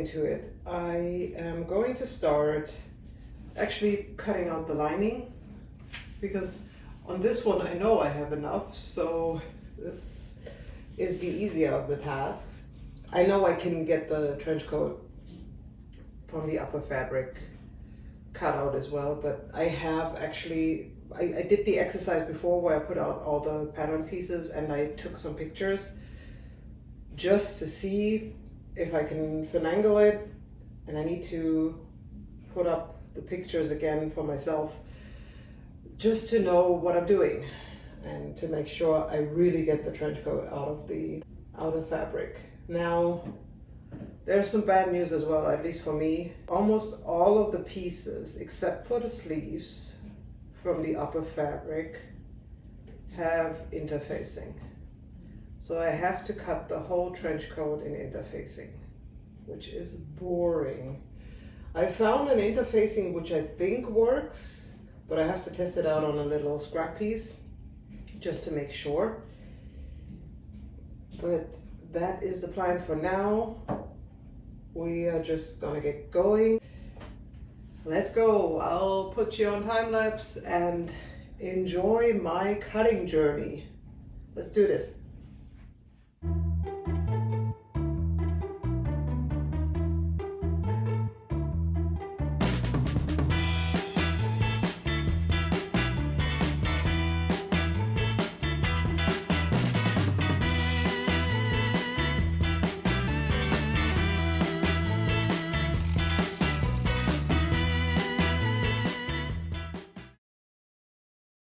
into it. I am going to start actually cutting out the lining, because on this one I know I have enough, so this is the easier of the tasks. I know I can get the trench coat from the upper fabric cut out as well, but I have actually, I did the exercise before where I put out all the pattern pieces and I took some pictures just to see if I can finagle it, and I need to put up the pictures again for myself just to know what I'm doing and to make sure I really get the trench coat out of the outer fabric. Now, there's some bad news as well, at least for me. Almost all of the pieces, except for the sleeves from the upper fabric, have interfacing. So I have to cut the whole trench coat in interfacing, which is boring. I found an interfacing which I think works, but I have to test it out on a little scrap piece just to make sure. But that is the plan for now. We are just gonna get going. Let's go. I'll put you on time lapse and enjoy my cutting journey. Let's do this.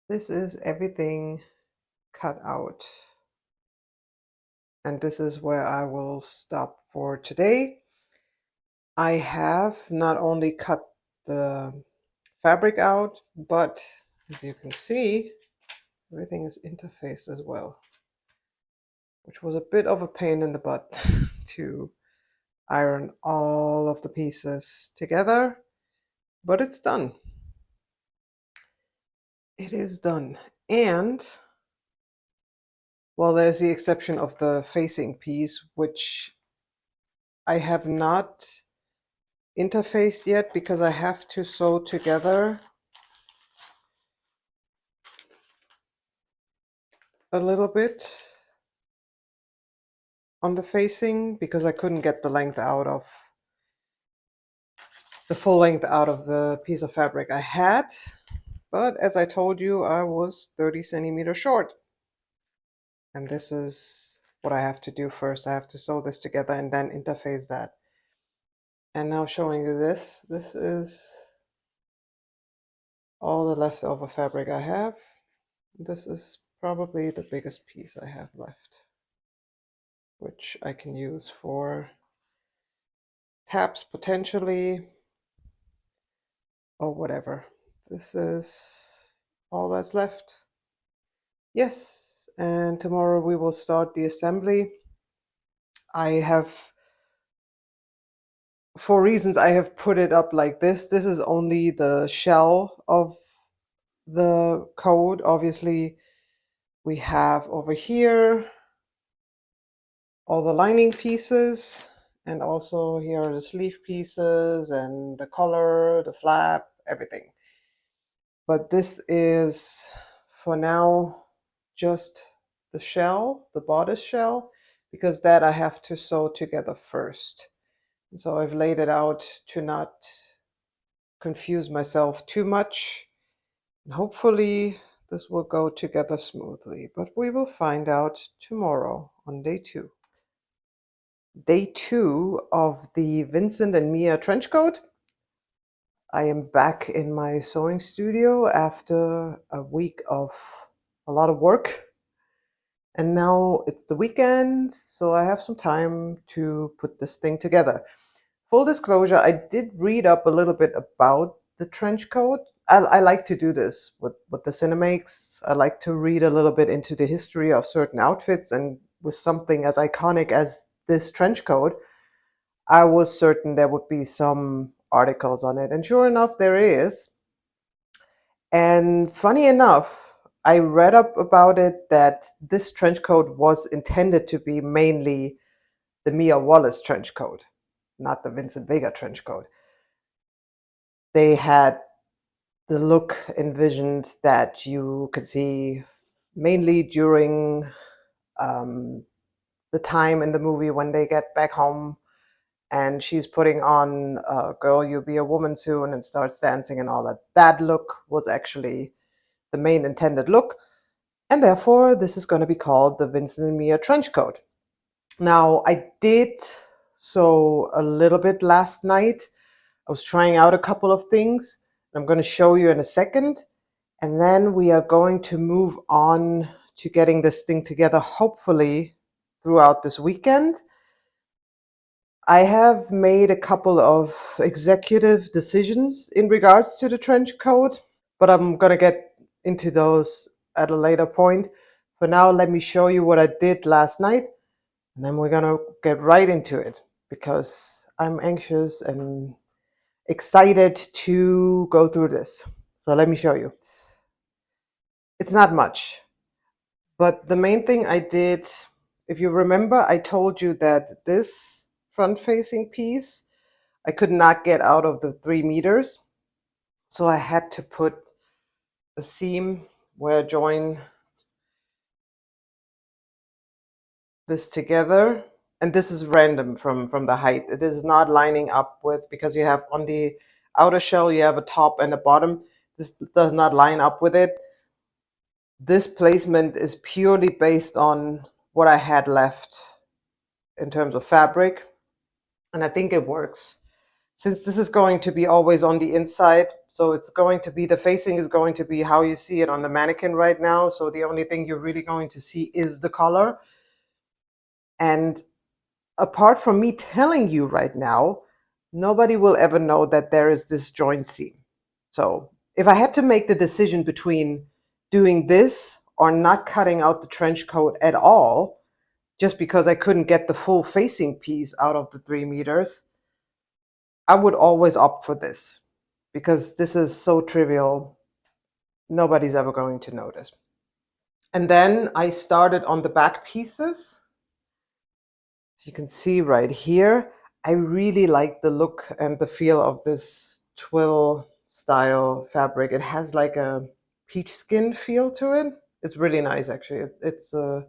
This is everything cut out. And this is where I will stop for today. I have not only cut the fabric out, but as you can see, everything is interfaced as well, which was a bit of a pain in the butt to iron all of the pieces together, but it's done. It is done. And well, there's the exception of the facing piece, which I have not interfaced yet because I have to sew together a little bit on the facing because I couldn't get the length out of the full length out of the piece of fabric I had. But as I told you, I was 30 centimeters short. And this is what I have to do first. I have to sew this together and then interface that. And now showing you this. This is all the leftover fabric I have. This is probably the biggest piece I have left, which I can use for tabs potentially or whatever. This is all that's left. Yes, and tomorrow we will start the assembly. I have, for reasons, I have put it up like this. This is only the shell of the code. Obviously, we have over here all the lining pieces, and also here are the sleeve pieces and the collar, the flap, everything. But this is, for now, just the shell, the bodice shell, because that I have to sew together first. And so I've laid it out to not confuse myself too much. And hopefully this will go together smoothly, but we will find out tomorrow on day 2. Day 2 of the Vincent and Mia trench coat. I am back in my sewing studio after a week of a lot of work. And now it's the weekend, so I have some time to put this thing together. Full disclosure, I did read up a little bit about the trench coat. I like to do this with the Cinemakes. I like to read a little bit into the history of certain outfits, and with something as iconic as this trench coat, I was certain there would be some articles on it. And sure enough, there is. And funny enough, I read up about it that this trench coat was intended to be mainly the Mia Wallace trench coat. not the Vincent Vega trench coat. They had the look envisioned that you could see mainly during the time in the movie when they get back home and she's putting on Girl, You'll Be a Woman Soon and starts dancing and all that. That look was actually the main intended look. And therefore, this is going to be called the Vincent Mia trench coat. Now, I did so a little bit last night. I was trying out a couple of things. I'm going to show you in a second. And then we are going to move on to getting this thing together, hopefully throughout this weekend. I have made a couple of executive decisions in regards to the trench coat, but I'm going to get into those at a later point. For now, let me show you what I did last night, and then we're going to get right into it because I'm anxious and excited to go through this. So let me show you. It's not much, but the main thing I did, if you remember, I told you that this front-facing piece I could not get out of the 3 meters. So I had to put a seam where I join this together. And this is random from the height. It is not lining up with, because you have on the outer shell, you have a top and a bottom. This does not line up with it. This placement is purely based on what I had left in terms of fabric. And I think it works. Since this is going to be always on the inside, so it's going to be, the facing is going to be how you see it on the mannequin right now. So the only thing you're really going to see is the color. And apart from me telling you right now, nobody will ever know that there is this joint seam. So if I had to make the decision between doing this or not cutting out the trench coat at all, just because I couldn't get the full facing piece out of the 3 meters, I would always opt for this because this is so trivial. Nobody's ever going to notice. And then I started on the back pieces. As you can see right here, I really like the look and the feel of this twill style fabric. It has like a peach skin feel to it. It's really nice, actually. It's a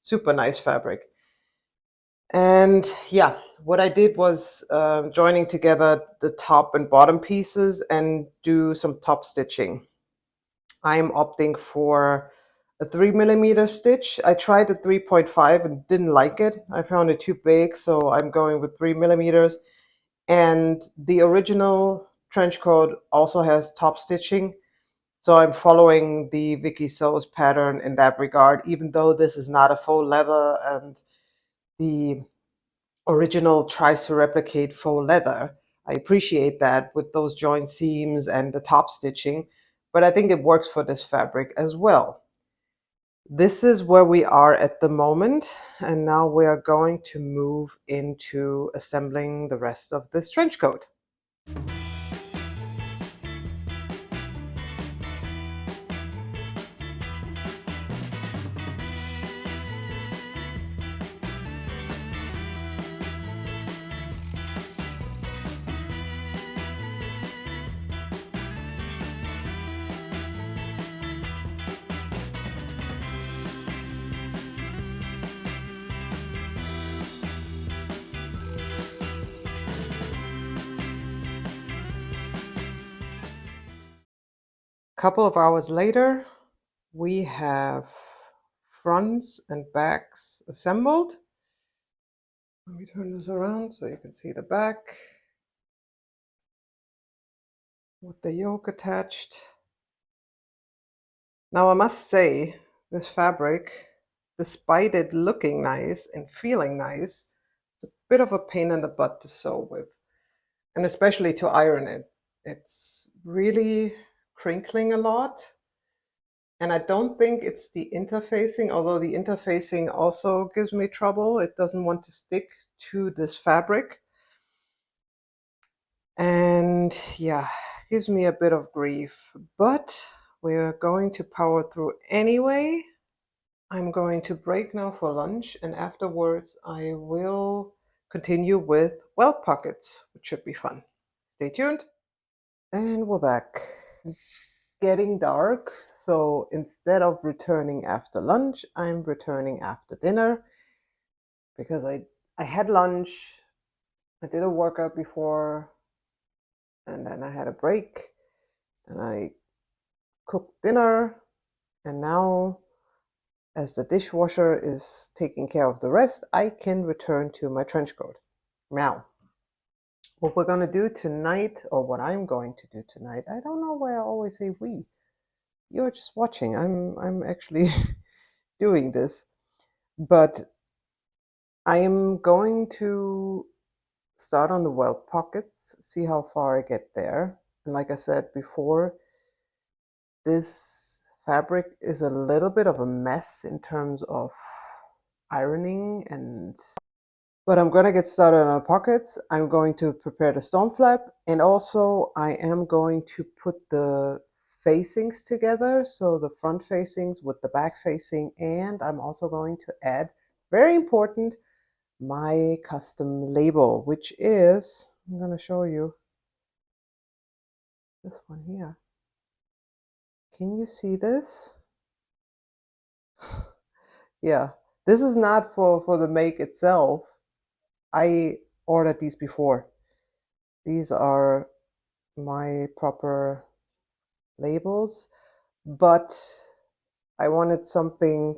super nice fabric. And yeah, what I did was joining together the top and bottom pieces and do some top stitching. I'm opting for a 3 millimeter stitch. I tried the 3.5 and didn't like it. I found it too big, so I'm going with 3 millimeters. And the original trench coat also has top stitching. So I'm following the Vikisews pattern in that regard, even though this is not a faux leather and the original tries to replicate faux leather. I appreciate that with those joint seams and the top stitching, but I think it works for this fabric as well. This is where we are at the moment, and now we are going to move into assembling the rest of this trench coat. Couple of hours later, we have fronts and backs assembled. Let me turn this around so you can see the back with the yoke attached. Now I must say, this fabric, despite it looking nice and feeling nice, it's a bit of a pain in the butt to sew with, and especially to iron it. It's really crinkling a lot. And I don't think it's the interfacing, although the interfacing also gives me trouble. It doesn't want to stick to this fabric. And yeah, gives me a bit of grief, but we're going to power through anyway. I'm going to break now for lunch, and afterwards I will continue with welt pockets, which should be fun. Stay tuned. And we're back. It's getting dark, so instead of returning after lunch, I'm returning after dinner because I had lunch, I did a workout before, and then I had a break, and I cooked dinner, and now as the dishwasher is taking care of the rest, I can return to my trench coat. Now, what we're going to do tonight, or what I'm going to do tonight, I don't know why I always say we. You're just watching. I'm actually doing this. But I am going to start on the welt pockets, see how far I get there. And like I said before, this fabric is a little bit of a mess in terms of ironing, but I'm going to get started on the pockets. I'm going to prepare the stone flap, and also I am going to put the facings together, so the front facings with the back facing, and I'm also going to add, very important, my custom label, which is, I'm going to show you this one here. Can you see this? Yeah, this is not for the make itself. I ordered these before. These are my proper labels, but I wanted something,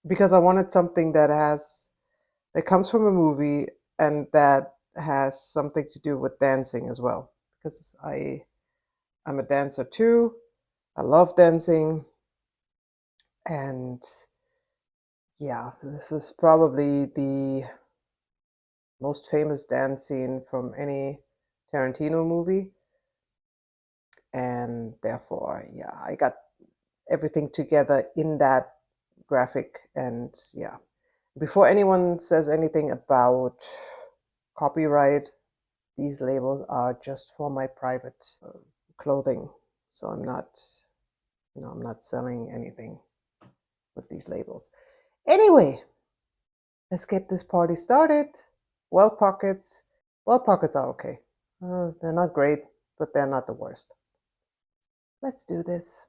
because I wanted something that comes from a movie and that has something to do with dancing as well, because I'm a dancer too. I love dancing, and yeah, this is probably the most famous dance scene from any Tarantino movie, and therefore, yeah, I got everything together in that graphic. And yeah, before anyone says anything about copyright, these labels are just for my private clothing, so I'm not selling anything with these labels. Anyway, let's get this party started. Welt pockets are okay. They're not great, but they're not the worst. Let's do this.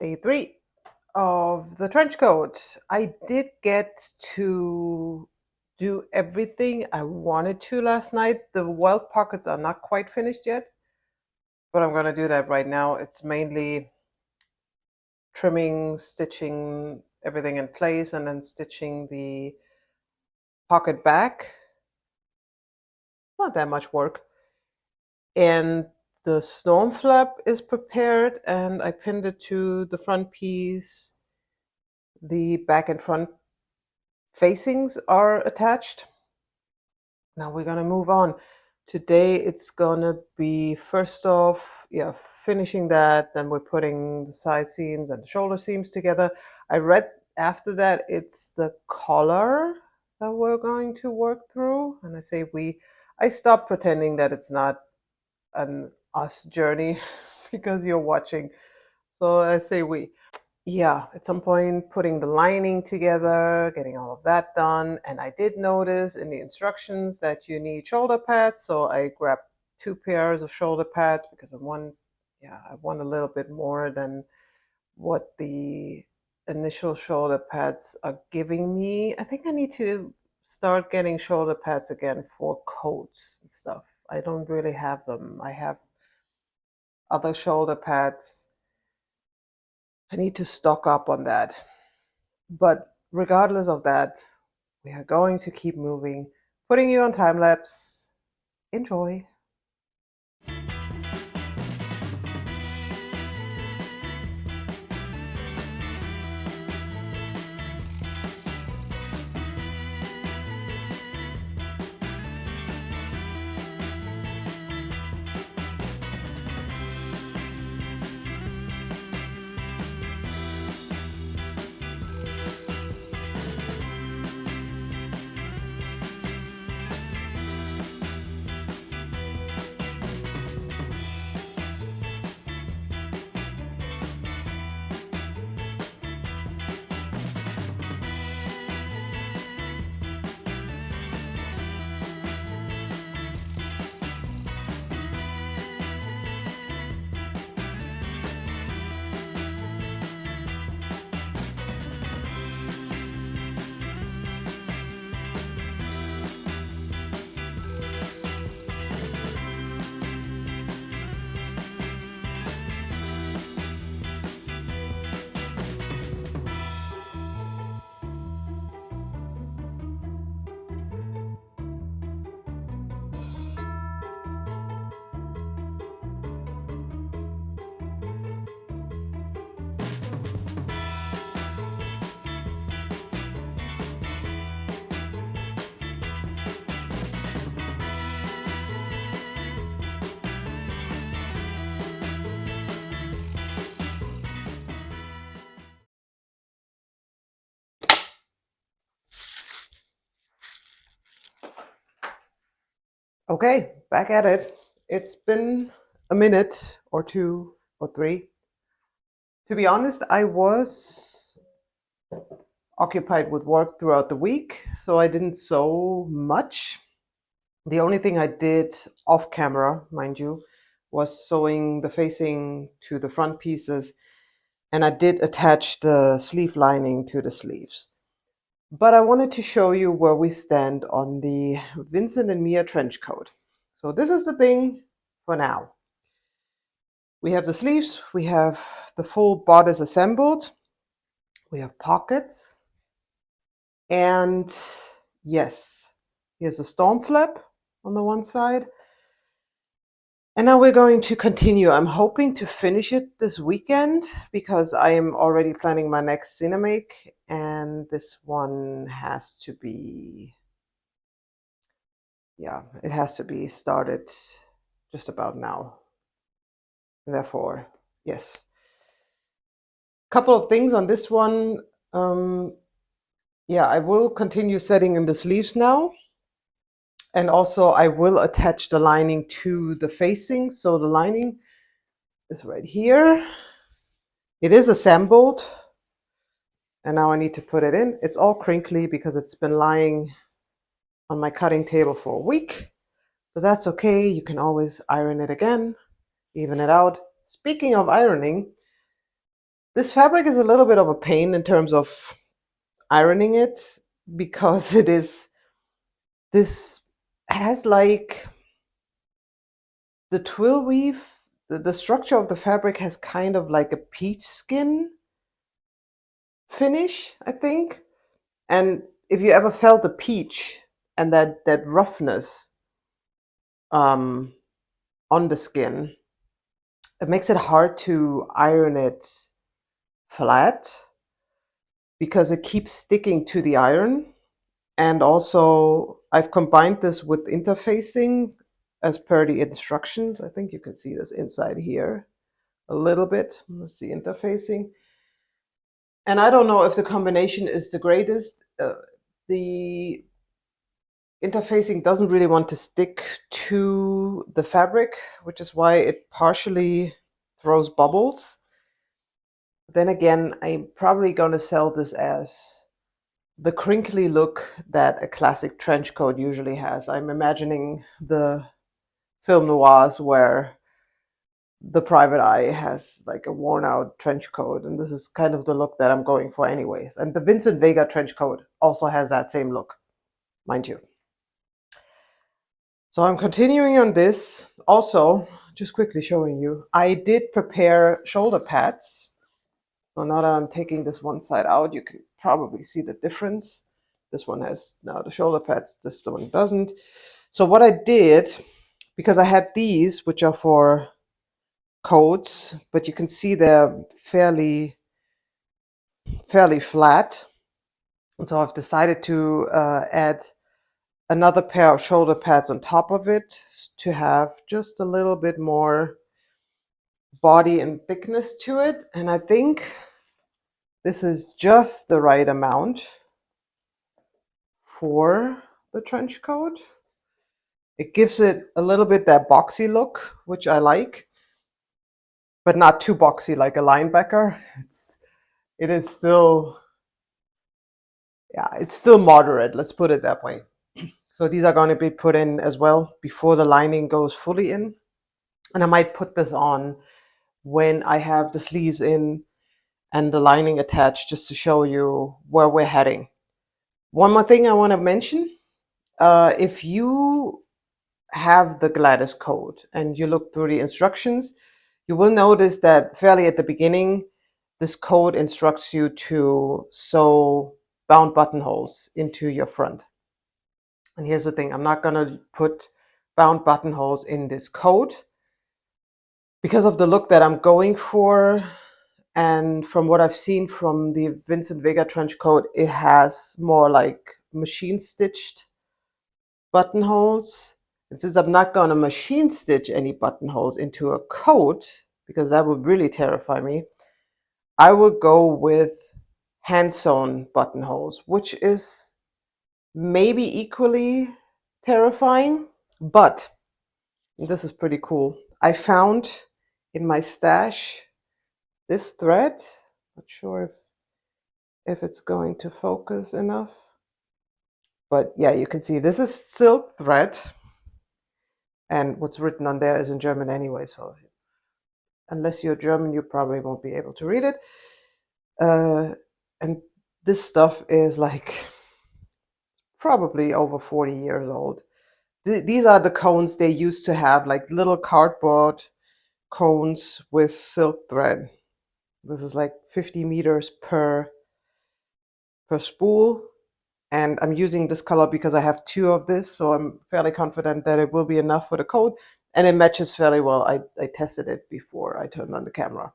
Day 3 of the trench coat. I did get to do everything I wanted to last night. The welt pockets are not quite finished yet, but I'm going to do that right now. It's mainly trimming, stitching everything in place, and then stitching the pocket back. Not that much work. And the storm flap is prepared, and I pinned it to the front piece. The back and front facings are attached. Now we're gonna move on. Today it's gonna be, first off, yeah, finishing that, then we're putting the side seams and the shoulder seams together. I read after that it's the collar that we're going to work through, and I say we. I stopped pretending that it's not an us journey because you're watching, so I say we. Yeah, at some point putting the lining together, getting all of that done. And I did notice in the instructions that you need shoulder pads, so I grabbed 2 pairs of shoulder pads because I want a little bit more than what the initial shoulder pads are giving me. I think I need to start getting shoulder pads again for coats and stuff. I don't really have them. I have other shoulder pads. I need to stock up on that. But regardless of that, we are going to keep moving, putting you on time lapse. Enjoy. Okay, back at it. It's been a minute or two or three. To be honest, I was occupied with work throughout the week, so I didn't sew much. The only thing I did off camera, mind you, was sewing the facing to the front pieces, and I did attach the sleeve lining to the sleeves. But I wanted to show you where we stand on the Vincent and Mia trench coat. So this is the thing for now. We have the sleeves, we have the full bodice assembled, we have pockets, and yes, here's a storm flap on the one side. And now we're going to continue. I'm hoping to finish it this weekend because I am already planning my next Cinemake, and this one has to be, yeah, it has to be started just about now. And therefore, yes. Couple of things on this one. Yeah, I will continue setting in the sleeves now. And also I will attach the lining to the facing. So the lining is right here. It is assembled. And now I need to put it in. It's all crinkly because it's been lying on my cutting table for a week. But that's okay. You can always iron it again, even it out. Speaking of ironing, this fabric is a little bit of a pain in terms of ironing it because this has like the twill weave, the structure of the fabric has kind of like a peach skin finish, I think. And if you ever felt a peach and that roughness on the skin, it makes it hard to iron it flat because it keeps sticking to the iron. And also, I've combined this with interfacing as per the instructions. I think you can see this inside here a little bit. Let's see, interfacing. And I don't know if the combination is the greatest. The interfacing doesn't really want to stick to the fabric, which is why it partially throws bubbles. Then again, I'm probably going to sell this as the crinkly look that a classic trench coat usually has. I'm imagining the film noirs where the private eye has like a worn out trench coat, and this is kind of the look that I'm going for anyways. And the Vincent Vega trench coat also has that same look, mind you. So I'm continuing on this. Also, just quickly showing you, I did prepare shoulder pads. So now that I'm taking this one side out, you can probably see the difference. This one has now the shoulder pads, this one doesn't. So what I did, because I had these, which are for coats, but you can see they're fairly flat. And so I've decided to add another pair of shoulder pads on top of it to have just a little bit more body and thickness to it. And I think this is just the right amount for the trench coat. It gives it a little bit that boxy look, which I like, but not too boxy like a linebacker. It is still, yeah, it's still moderate, let's put it that way. So these are going to be put in as well before the lining goes fully in. And I might put this on when I have the sleeves in and the lining attached, just to show you where we're heading. One more thing I want to mention, if you have the Gladys code and you look through the instructions, you will notice that fairly at the beginning, this code instructs you to sew bound buttonholes into your front. And here's the thing, I'm not going to put bound buttonholes in this code because of the look that I'm going for. And from what I've seen from the Vincent Vega trench coat, it has more like machine stitched buttonholes. And since I'm not going to machine stitch any buttonholes into a coat, because that would really terrify me, I would go with hand sewn buttonholes, which is maybe equally terrifying. But this is pretty cool. I found in my stash this thread. Not sure if it's going to focus enough. But yeah, you can see this is silk thread. And what's written on there is in German anyway, so unless you're German, you probably won't be able to read it. And this stuff is like probably over 40 years old. These are the cones they used to have, like little cardboard cones with silk thread. This is like 50 meters per spool. And I'm using this color because I have two of this, so I'm fairly confident that it will be enough for the coat. And it matches fairly well. I tested it before I turned on the camera.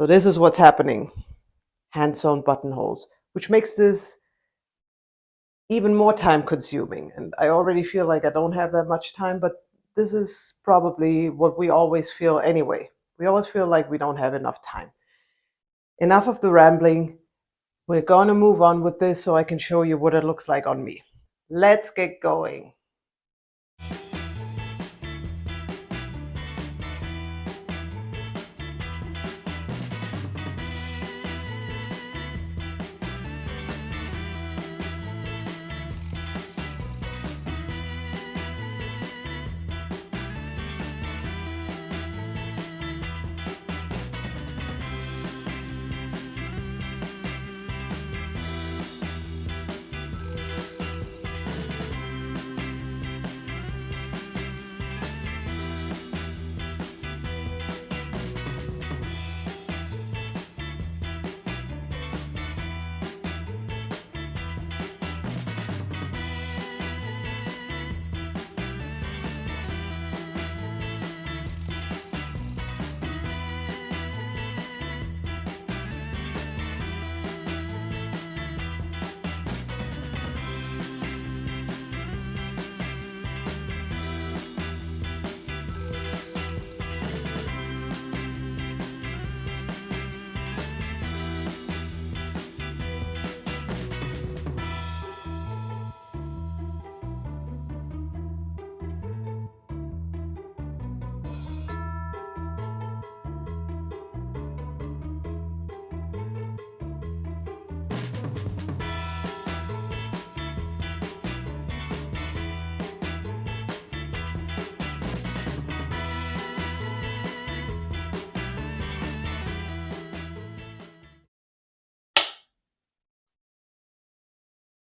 So this is what's happening. Hand-sewn buttonholes, which makes this even more time consuming. And I already feel like I don't have that much time, but this is probably what we always feel anyway. We always feel like we don't have enough time. Enough of the rambling. We're going to move on with this so I can show you what it looks like on me. Let's get going.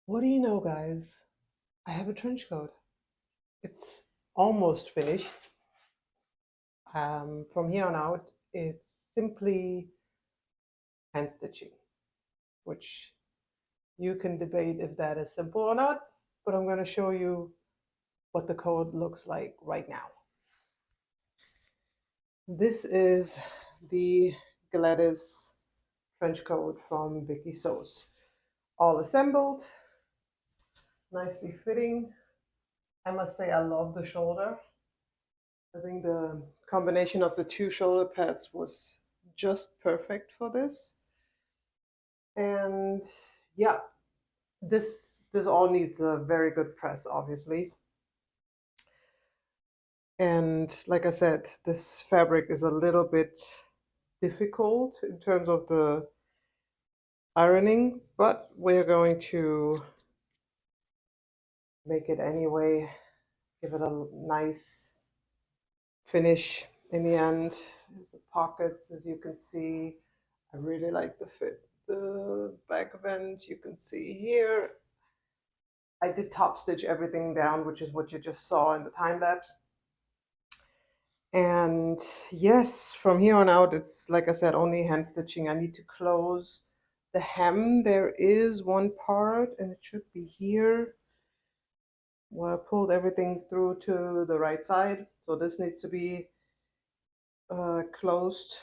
What do you know, guys? I have a trench coat. It's almost finished. From here on out, it's simply hand stitching, which you can debate if that is simple or not, but I'm going to show you what the coat looks like right now. This is the Gladys trench coat from Vikisews. All assembled, nicely fitting. I must say I love the shoulder. I think the combination of the two shoulder pads was just perfect for this. And yeah, this all needs a very good press, obviously. And like I said, this fabric is a little bit difficult in terms of the ironing, but we're going to make it anyway, give it a nice finish in the end. There's the pockets, as you can see. I really like the fit. The back vent, you can see here. I did top stitch everything down, which is what you just saw in the time lapse. And yes, from here on out, it's like I said, only hand stitching. I need to close the hem. There is one part, and it should be here. Well, I pulled everything through to the right side, so this needs to be closed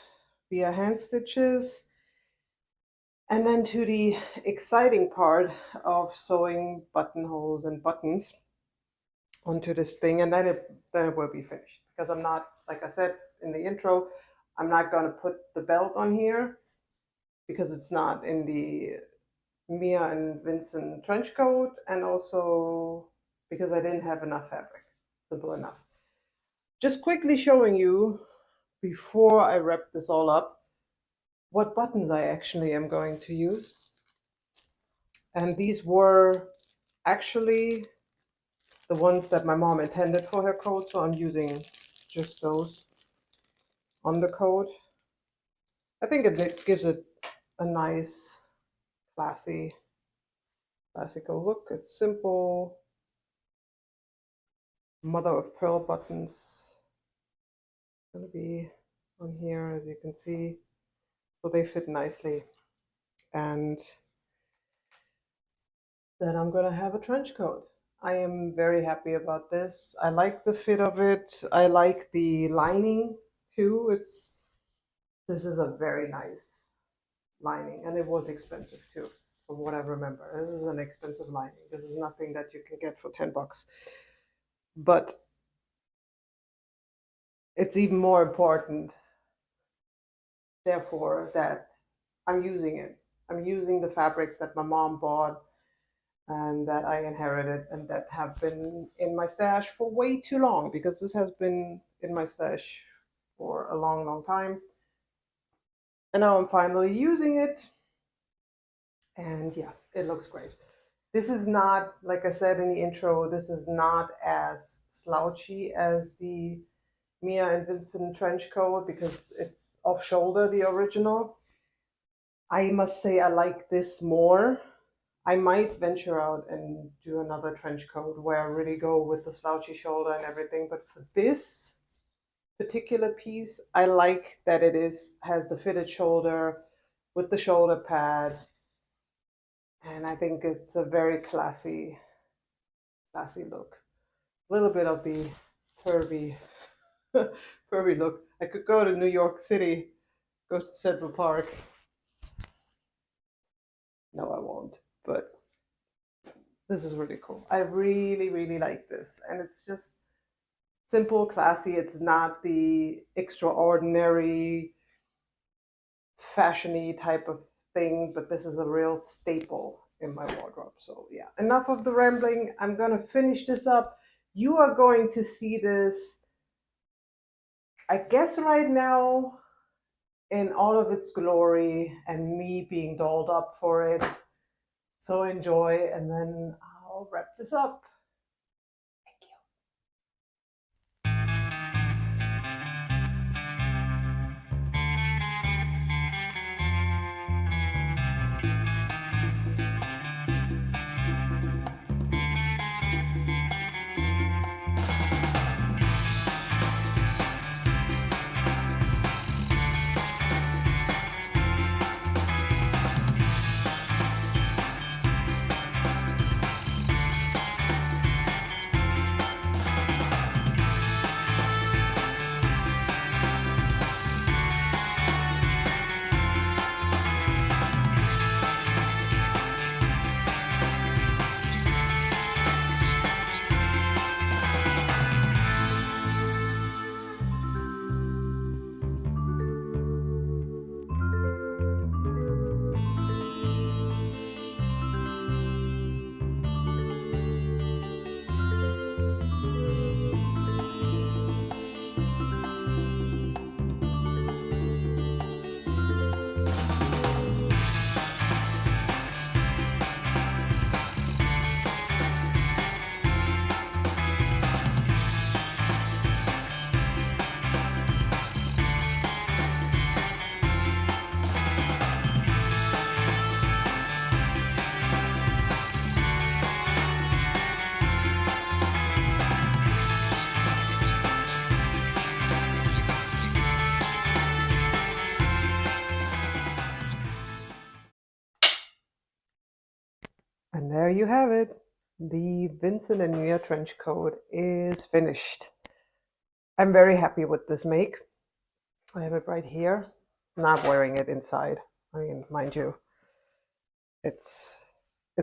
via hand stitches. And then to the exciting part of sewing buttonholes and buttons onto this thing, and then it will be finished, because I'm not, like I said in the intro, I'm not going to put the belt on here because it's not in the Mia and Vincent trench coat, and also because I didn't have enough fabric. Simple enough. Just quickly showing you, before I wrap this all up, what buttons I actually am going to use. And these were actually the ones that my mom intended for her coat, so I'm using just those on the coat. I think it gives it a nice, classical look. It's simple, mother of pearl buttons. Gonna be on here, as you can see, so they fit nicely. And then I'm gonna have a trench coat. I am very happy about this. I like the fit of it. I like the lining too. This is a very nice lining, and it was expensive too, from what I remember. This is an expensive lining. This is nothing that you can get for $10. But it's even more important, therefore, that I'm using it. I'm using the fabrics that my mom bought and that I inherited and that have been in my stash for way too long, because this has been in my stash for a long, long time. And now I'm finally using it. And yeah, it looks great. This is not, like I said in the intro, this is not as slouchy as the Mia and Vincent trench coat because it's off shoulder, the original. I must say I like this more. I might venture out and do another trench coat where I really go with the slouchy shoulder and everything. But for this particular piece, I like that it has the fitted shoulder with the shoulder pad. And I think it's a very classy look. A little bit of the curvy, curvy look. I could go to New York City, go to Central Park. No, I won't. But this is really cool. I really, really like this. And it's just simple, classy. It's not the extraordinary, fashiony type of thing, but this is a real staple in my wardrobe. So yeah, enough of the rambling. I'm gonna finish this up. You are going to see this, I guess, right now in all of its glory and me being dolled up for it. So enjoy, and then I'll wrap this up. Thank you. And there you have it. The Vincent and Mia trench coat is finished. I'm very happy with this make. I have it right here. I'm not wearing it inside. I mean, mind you, it's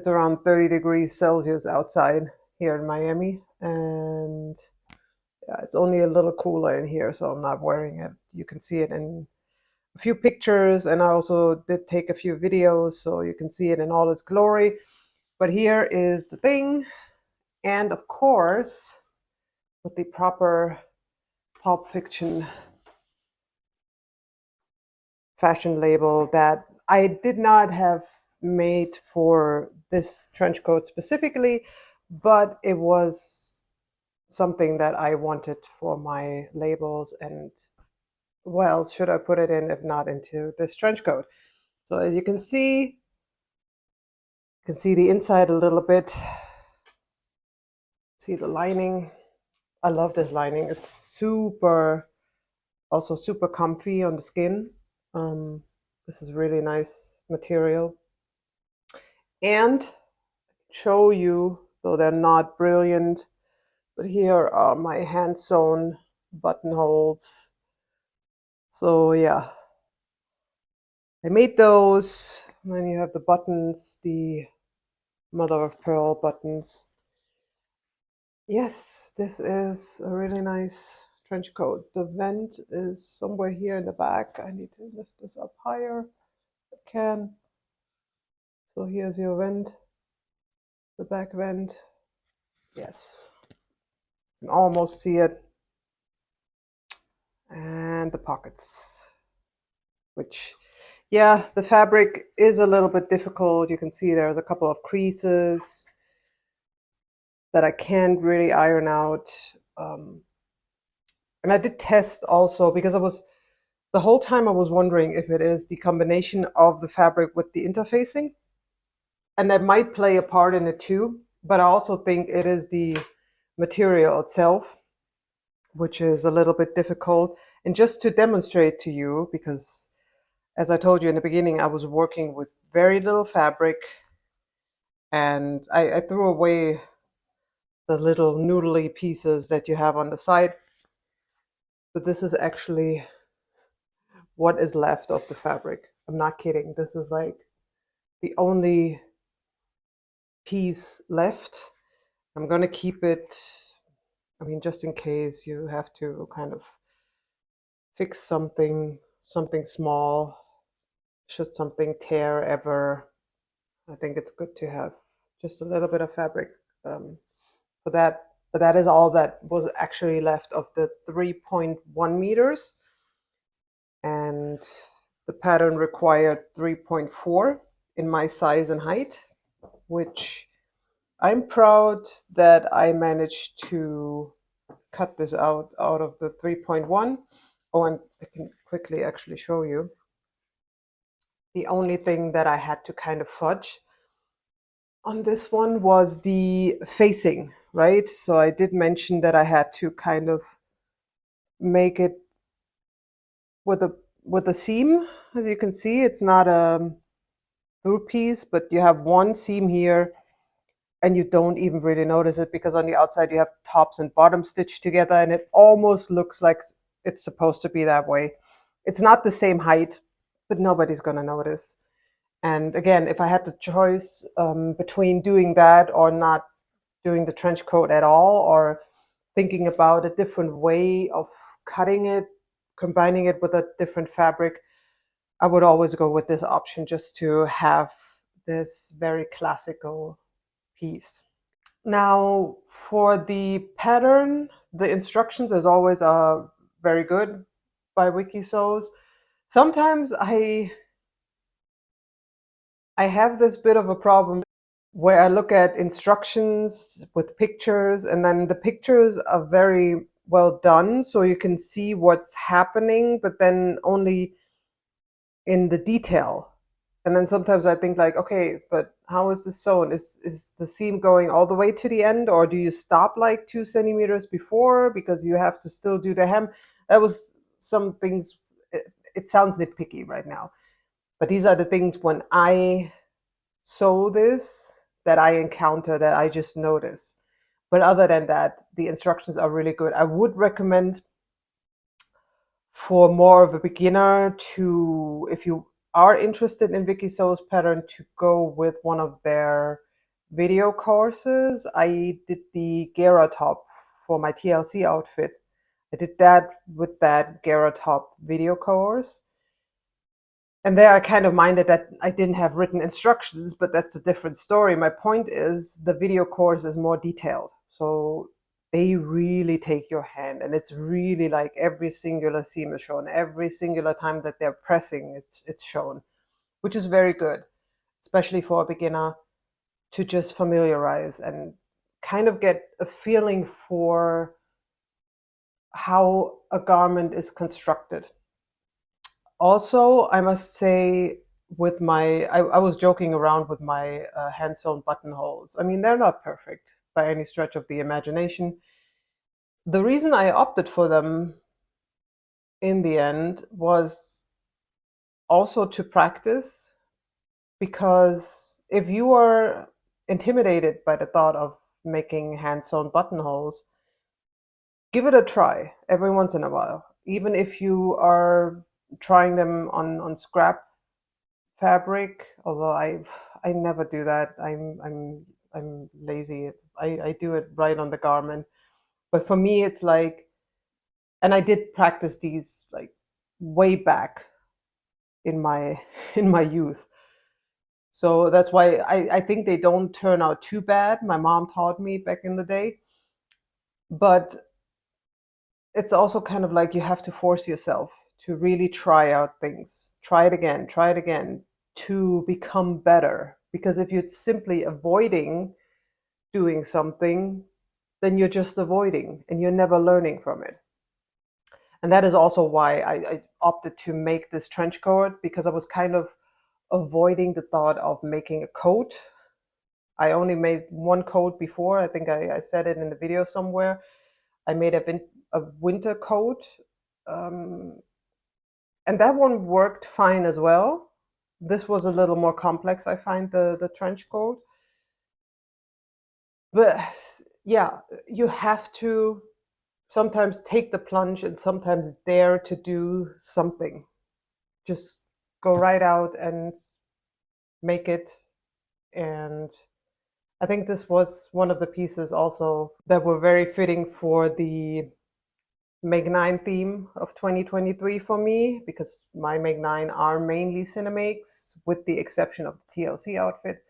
around 30 degrees Celsius outside here in Miami, and yeah, it's only a little cooler in here, so I'm not wearing it. You can see it in a few pictures, and I also did take a few videos, so you can see it in all its glory. But here is the thing, and of course, with the proper Pulp Fiction fashion label that I did not have made for this trench coat specifically, but it was something that I wanted for my labels, and what else should I put it in if not into this trench coat? So as you can see the inside a little bit. See the lining. I love this lining. It's also super comfy on the skin. This is really nice material. And show you, though they're not brilliant, but here are my hand sewn buttonholes. So yeah, I made those. And then you have the buttons, the mother of pearl buttons. Yes, this is a really nice trench coat. The vent is somewhere here in the back. I need to lift this up higher if I can. So here's your vent, the back vent. Yes, you can almost see it. And the pockets, which, yeah, the fabric is a little bit difficult. You can see there's a couple of creases that I can't really iron out. And I did test also because the whole time I was wondering if it is the combination of the fabric with the interfacing, and that might play a part in it too, but I also think it is the material itself, which is a little bit difficult. And just to demonstrate to you, because as I told you in the beginning, I was working with very little fabric, and I threw away the little noodly pieces that you have on the side. But this is actually what is left of the fabric. I'm not kidding. This is like the only piece left. I'm gonna keep it, I mean, just in case you have to kind of fix something small, should something tear ever. I think it's good to have just a little bit of fabric for that. But that is all that was actually left of the 3.1 meters. And the pattern required 3.4 in my size and height, which I'm proud that I managed to cut this out of the 3.1. Oh, and I can quickly actually show you. The only thing that I had to kind of fudge on this one was the facing, right? So I did mention that I had to kind of make it with a seam. As you can see, it's not a through piece, but you have one seam here, and you don't even really notice it because on the outside you have tops and bottoms stitched together, and it almost looks like it's supposed to be that way. It's not the same height, but nobody's gonna notice. And again, if I had the choice between doing that or not doing the trench coat at all, or thinking about a different way of cutting it, combining it with a different fabric, I would always go with this option just to have this very classical piece. Now, for the pattern, the instructions, as always, are very good by Vikisews. Sometimes I have this bit of a problem where I look at instructions with pictures, and then the pictures are very well done, so you can see what's happening, but then only in the detail. And then sometimes I think like, okay, but how is this sewn? Is the seam going all the way to the end, or do you stop like 2 centimeters before because you have to still do the hem? That was some things. It sounds nitpicky right now, but these are the things when I sew this that I encounter, that I just notice. But other than that, the instructions are really good. I would recommend for more of a beginner to, if you are interested in Vikisews pattern, to go with one of their video courses. I did the Gera top for my TLC outfit. I did that with that Gera top video course. And there I kind of minded that I didn't have written instructions, but that's a different story. My point is the video course is more detailed. So they really take your hand, and it's really like every singular seam is shown, every singular time that they're pressing, it's shown, which is very good, especially for a beginner, to just familiarize and kind of get a feeling for how a garment is constructed. Also, I must say, with I was joking around with my hand sewn buttonholes. I mean, they're not perfect by any stretch of the imagination. The reason I opted for them in the end was also to practice, because if you are intimidated by the thought of making hand sewn buttonholes, give it a try every once in a while. Even if you are trying them on scrap fabric, although I never do that. I'm lazy. I do it right on the garment. But for me, it's like, and I did practice these like way back in my in my youth. So that's why I think they don't turn out too bad. My mom taught me back in the day. But it's also kind of like you have to force yourself to really try out things. Try it again to become better. Because if you're simply avoiding doing something, then you're just avoiding and you're never learning from it. And that is also why I opted to make this trench coat, because I was kind of avoiding the thought of making a coat. I only made one coat before. I think I said it in the video somewhere. I made a winter coat, um, and that one worked fine as well. This was a little more complex, I find, the trench coat. But yeah, you have to sometimes take the plunge and sometimes dare to do something. Just go right out and make it. And I think this was one of the pieces also that were very fitting for the Make 9 theme of 2023 for me, because my Make 9 are mainly Cinemakes, with the exception of the TLC outfit.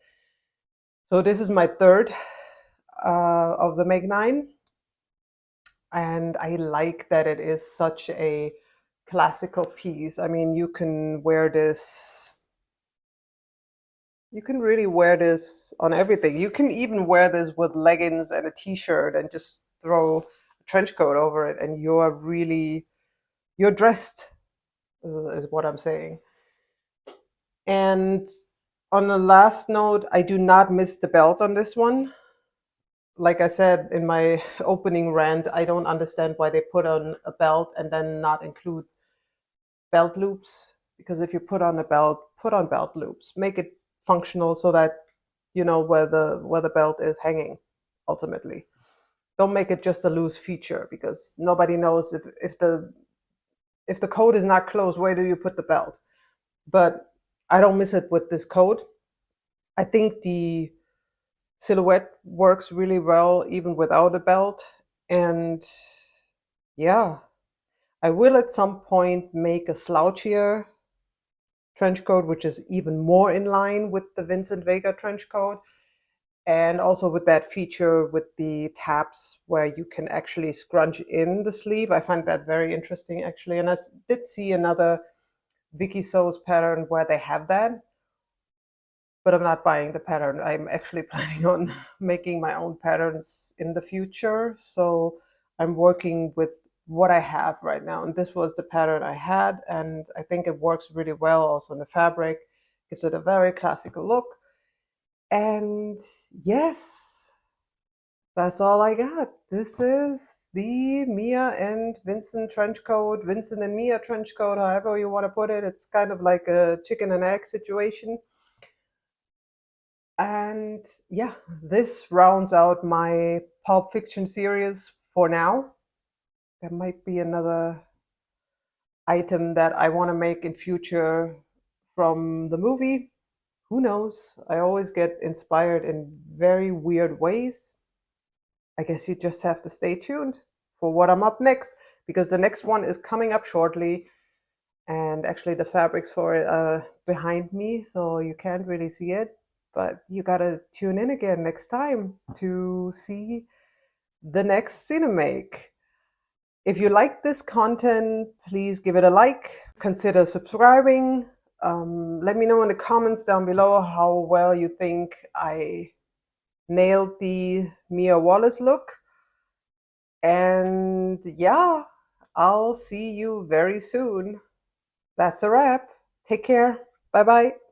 So this is my third of the Make 9. And I like that it is such a classical piece. I mean, you can wear this, you can really wear this on everything. You can even wear this with leggings and a t-shirt and just throw a trench coat over it, and you're dressed, is what I'm saying. And on the last note, I do not miss the belt on this one. Like I said in my opening rant, I don't understand why they put on a belt and then not include belt loops. Because if you put on a belt, put on belt loops. Make it functional so that you know where the belt is hanging ultimately. Don't make it just a loose feature, because nobody knows if the coat is not closed, where do you put the belt? But I don't miss it with this coat. I think the silhouette works really well even without a belt. And yeah, I will at some point make a slouchier trench coat, which is even more in line with the Vincent Vega trench coat. And also with that feature with the tabs where you can actually scrunch in the sleeve. I find that very interesting, actually. And I did see another Vikisews pattern where they have that, but I'm not buying the pattern. I'm actually planning on making my own patterns in the future. So I'm working with what I have right now. And this was the pattern I had. And I think it works really well also in the fabric. Gives it a very classical look. And yes, that's all I got. This is the Mia and Vincent trench coat, Vincent and Mia trench coat, however you want to put it. It's kind of like a chicken and egg situation. And yeah, this rounds out my Pulp Fiction series for now. There might be another item that I want to make in future from the movie. Who knows? I always get inspired in very weird ways. I guess you just have to stay tuned for what I'm up next, because the next one is coming up shortly. And actually, the fabrics for it are behind me, so you can't really see it. But you gotta tune in again next time to see the next Cinemake. If you like this content, please give it a like, consider subscribing. Let me know in the comments down below how well you think I nailed the Mia Wallace look. And yeah, I'll see you very soon. That's a wrap. Take care. Bye bye.